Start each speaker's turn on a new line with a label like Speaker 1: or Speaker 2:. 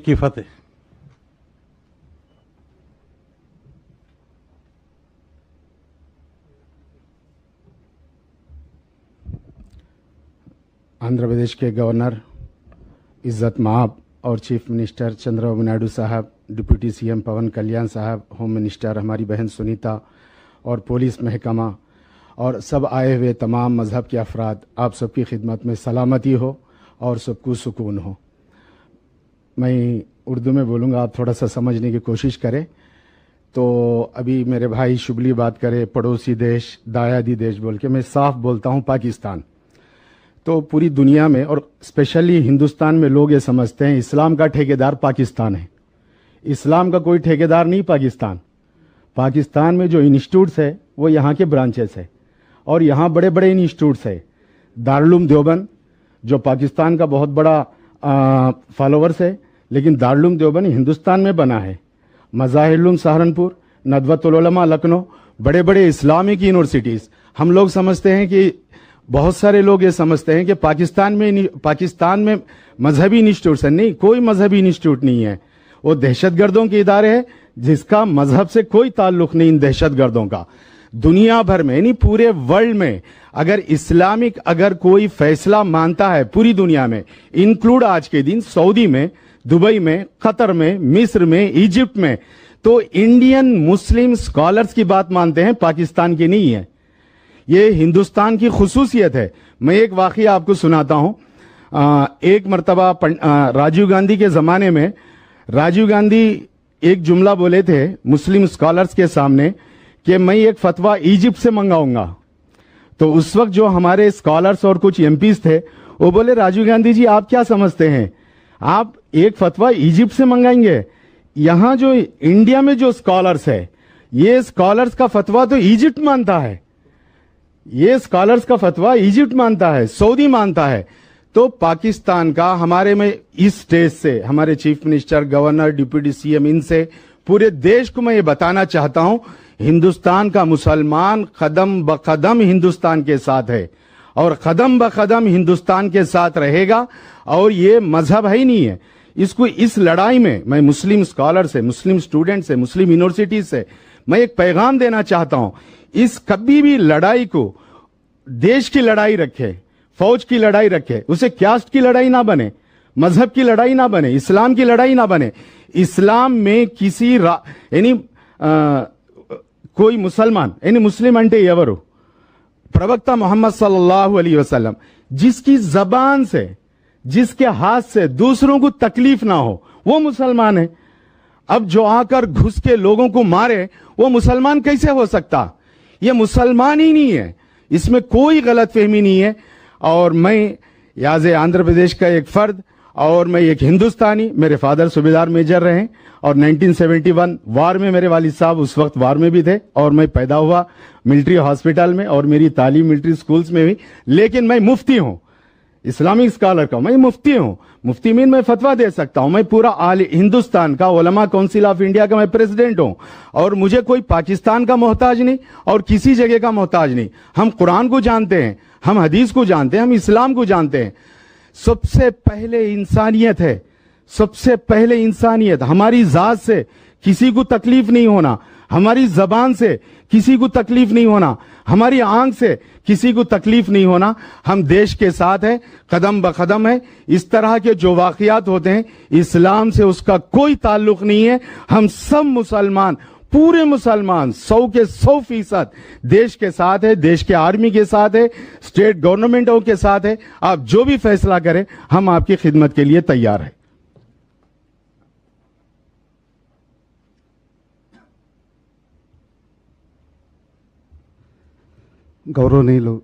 Speaker 1: की फतेह।
Speaker 2: आंध्र प्रदेश के गवर्नर इज्जत माब और चीफ मिनिस्टर चंद्रबाबू नायडू साहब, डिप्टी सीएम पवन कल्याण साहब, होम मिनिस्टर हमारी बहन सुनीता और पुलिस महकमा और सब आए हुए तमाम मज़हब के अफराद, आप सबकी खिदमत में सलामती हो और सबको सुकून हो। मैं उर्दू में बोलूँगा, आप थोड़ा सा समझने की कोशिश करें। तो अभी मेरे भाई शुबली बात करे पड़ोसी देश, दायादी देश बोल के, मैं साफ बोलता हूँ पाकिस्तान। तो पूरी दुनिया में और स्पेशली हिंदुस्तान में लोग ये समझते हैं इस्लाम का ठेकेदार पाकिस्तान है। इस्लाम का कोई ठेकेदार नहीं पाकिस्तान। पाकिस्तान में जो इंस्टीट्यूट्स है वो यहाँ के ब्रांचेस है और यहाँ बड़े बड़े इंस्टीट्यूट्स है। दारुल देवबंद जो पाकिस्तान का बहुत बड़ा फॉलोवर्स है, लेकिन दारुल देवबंद हिंदुस्तान में बना है। मज़ाहिर सहारनपुर, नदवतुल उलमा लखनऊ, बड़े बड़े इस्लामिक यूनिवर्सिटीज़। हम लोग समझते हैं कि बहुत सारे लोग ये समझते हैं कि पाकिस्तान में मजहबी इंस्टीट्यूट है। नहीं, कोई मजहबी इंस्टीट्यूट नहीं है। वो दहशतगर्दों के इदारे है जिसका मजहब से कोई ताल्लुक नहीं। इन दहशतगर्दों का दुनिया भर में, यानी पूरे वर्ल्ड में अगर इस्लामिक अगर कोई फैसला मानता है पूरी दुनिया में, इंक्लूड आज के दिन सऊदी में, दुबई में, कतर में, मिस्र में, इजिप्ट में, तो इंडियन मुस्लिम स्कॉलर्स की बात मानते हैं, पाकिस्तान की नहीं है। ये हिंदुस्तान की खुसूसियत है। मैं एक वाकया आपको सुनाता हूं। एक मर्तबा राजीव गांधी के जमाने में राजीव गांधी एक जुमला बोले थे मुस्लिम स्कॉलर्स के सामने कि मैं एक फतवा इजिप्ट से मंगाऊंगा। तो उस वक्त जो हमारे स्कॉलर्स और कुछ एमपीज थे वो बोले, राजीव गांधी जी आप क्या समझते हैं, आप एक फतवा इजिप्ट से मंगाएंगे? यहां जो इंडिया में जो स्कॉलर्स है, ये स्कॉलर्स का फतवा तो इजिप्ट मानता है। ये स्कॉलर्स का फतवा इजिप्ट मानता है, सऊदी मानता है। तो पाकिस्तान का हमारे में इस स्टेज से हमारे chief minister, governor, deputy CM, इनसे पूरे देश को मैं ये बताना चाहता हूं, हिंदुस्तान का मुसलमान कदम ब कदम हिंदुस्तान के साथ है और कदम ब कदम हिंदुस्तान के साथ रहेगा। और ये मजहब है ही नहीं है। इसको इस लड़ाई में मैं मुस्लिम स्कॉलर से, मुस्लिम स्टूडेंट से, मुस्लिम यूनिवर्सिटी से मैं एक पैगाम देना चाहता हूं, इस कभी भी लड़ाई को देश की लड़ाई रखे, फौज की लड़ाई रखे, उसे कास्ट की लड़ाई ना बने, मजहब की लड़ाई ना बने, इस्लाम की लड़ाई ना बने। इस्लाम में किसी यानी कोई मुसलमान यानी मुस्लिम अंटे एवरू प्रवक्ता मोहम्मद सल्लल्लाहु अलैहि वसल्लम जिसकी जबान से, जिसके हाथ से दूसरों को तकलीफ ना हो, वो मुसलमान है। अब जो आकर घुस के लोगों को मारे, वो मुसलमान कैसे हो सकता? ये मुसलमान ही नहीं है, इसमें कोई गलतफहमी नहीं है। और मैं याज़ आंध्र प्रदेश का एक फर्द और मैं एक हिंदुस्तानी, मेरे फादर सूबेदार मेजर रहे और 1971 वार में मेरे वालिद साहब उस वक्त वार में भी थे और मैं पैदा हुआ मिलिट्री हॉस्पिटल में और मेरी तालीम मिलिट्री स्कूल्स में हुई। लेकिन मैं मुफ्ती हूं, इस्लामिक स्कॉलर का मैं मुफ्ती हूं। मुफ्ती मीन मैं फतवा दे सकता हूं। मैं पूरा हिंदुस्तान का उलमा काउंसिल ऑफ इंडिया का मैं प्रेसिडेंट हूं और मुझे कोई पाकिस्तान का मोहताज नहीं और किसी जगह का मोहताज नहीं। हम कुरान को जानते हैं, हम हदीस को जानते हैं, हम इस्लाम को जानते हैं। सबसे पहले इंसानियत है, सबसे पहले इंसानियत। हमारी जात से किसी को तकलीफ नहीं होना, हमारी जबान से किसी को तकलीफ नहीं होना, हमारी आंख से किसी को तकलीफ नहीं होना। हम देश के साथ हैं, कदम ब कदम है। इस तरह के जो वाकयात होते हैं, इस्लाम से उसका कोई ताल्लुक नहीं है। हम सब मुसलमान, पूरे मुसलमान 100 के 100% देश के साथ है, देश के आर्मी के साथ है, स्टेट गवर्नमेंटों के साथ है। आप जो भी फैसला करें, हम आपकी खिदमत के लिए तैयार हैं।
Speaker 1: गौरवनीय लोग